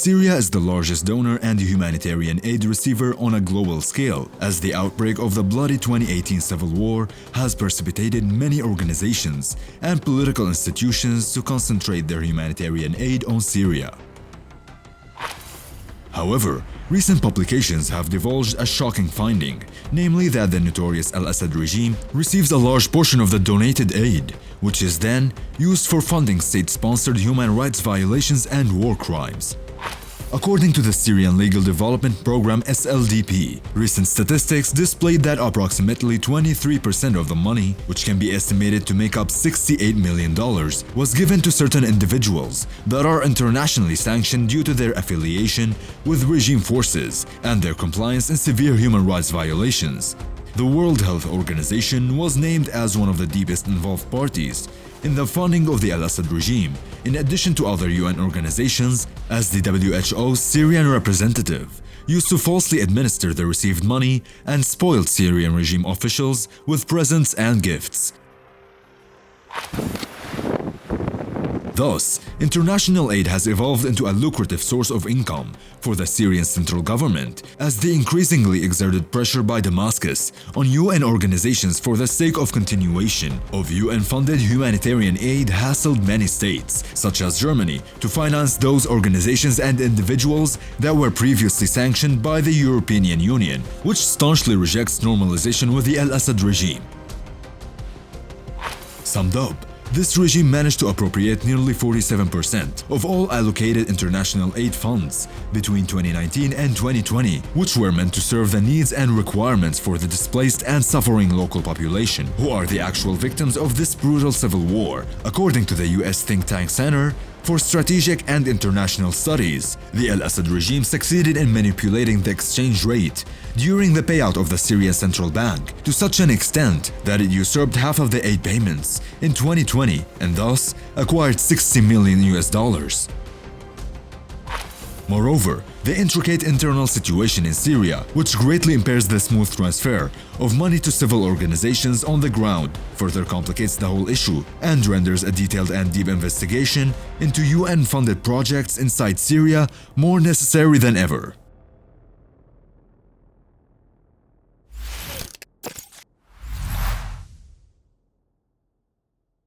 Syria is the largest donor and humanitarian aid receiver on a global scale, as the outbreak of the bloody 2018 civil war has precipitated many organizations and political institutions to concentrate their humanitarian aid on Syria. However, recent publications have divulged a shocking finding, namely that the notorious Al-Assad regime receives a large portion of the donated aid, which is then used for funding state-sponsored human rights violations and war crimes. According to the Syrian Legal Development Program (SLDP), recent statistics displayed that approximately 23% of the money, which can be estimated to make up $68 million, was given to certain individuals that are internationally sanctioned due to their affiliation with regime forces and their compliance in severe human rights violations. The World Health Organization was named as one of the deepest involved parties in the funding of the Al-Assad regime, in addition to other UN organizations, as the WHO's Syrian representative used to falsely administer the received money and spoiled Syrian regime officials with presents and gifts. Thus, international aid has evolved into a lucrative source of income for the Syrian central government, as the increasingly exerted pressure by Damascus on UN organizations for the sake of continuation of UN-funded humanitarian aid hassled many states, such as Germany, to finance those organizations and individuals that were previously sanctioned by the European Union, which staunchly rejects normalization with the Al-Assad regime. Summed up, this regime managed to appropriate nearly 47% of all allocated international aid funds between 2019 and 2020, which were meant to serve the needs and requirements for the displaced and suffering local population, who are the actual victims of this brutal civil war. According to the US think tank Center for Strategic and International Studies, the Al-Assad regime succeeded in manipulating the exchange rate during the payout of the Syrian Central Bank to such an extent that it usurped half of the aid payments in 2020 and thus acquired $60 million. Moreover, the intricate internal situation in Syria, which greatly impairs the smooth transfer of money to civil organizations on the ground, further complicates the whole issue and renders a detailed and deep investigation into UN-funded projects inside Syria more necessary than ever.